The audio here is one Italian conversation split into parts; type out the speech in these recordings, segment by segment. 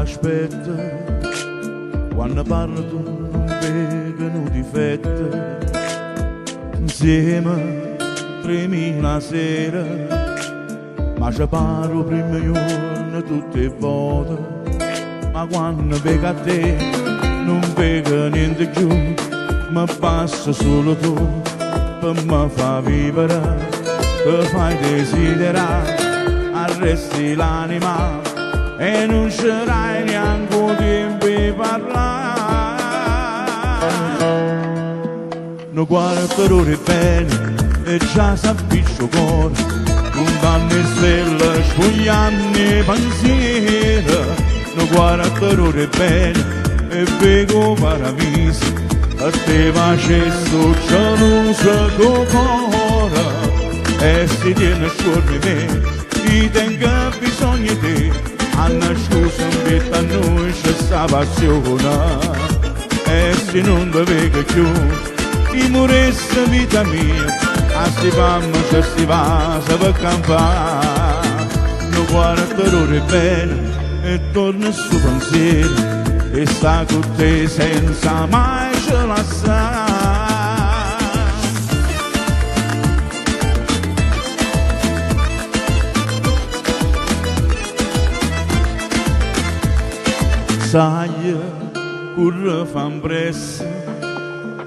aspetta, quando parlo tu non vedono difetti, insieme tremi la sera, ma ci parlo prima giorno tutte le volte, ma quando vedo a te non vedo niente più, ma basta solo tu per me fa vivere, per fai desiderare, arresti l'anima e non sarai neanche tempo di parlare. Non guarda per ore bene e già s'avviccia il cuore, con danne stelle sfogliando i pensieri. Non guarda per ore bene e vedo paradiso, a te facendo geloso col cuore, e si tiene sciolti me, ti tengo bisogno di te. Hanno scusa un vita a noi c'è sta passione, e se non ti vedo più ti moresse vita mia, a sti fammi c'è sti vasi per campare. Non guarda ore bene e torna su pensiero, e sta con te senza mai ce la sa. Sai, curre fan pressa,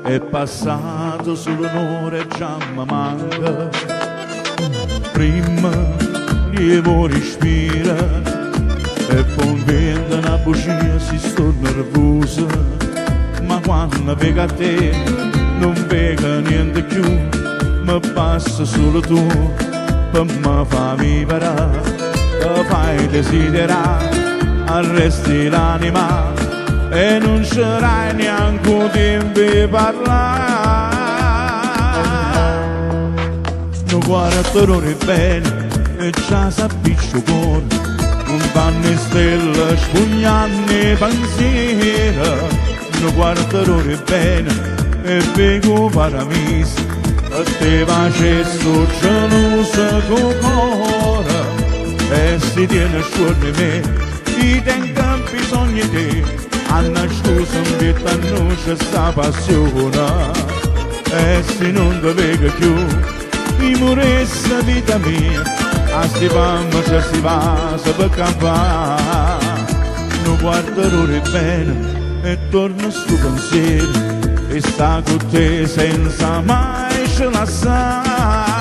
è passato sull'onore già mi manca. Prima lievo respira e poi vende una bugia si sto nervosa, ma quando vedo a te non vedo niente più, mi passa solo tu per me fa vivere, ti fai desiderare, arresti l'anima e non sarai neanche tempo di parlare. Non guarda ore bene e già s'avviccia il cuore, con danne stelle sfogliando i pensieri. Non guarda ore bene e vedo paradiso, a te facendo geloso col cuore, e si tiene sciolti me, ti tengo bisogno di te. Hanno scusa un vita a noi c'è sta passione, e se non ti vedo più mi moresse vita mia, a sti fammi c'è sti vasi per campare. Non guarda ore bene e torna sto pensiero, e sta con te senza mai ce la sa.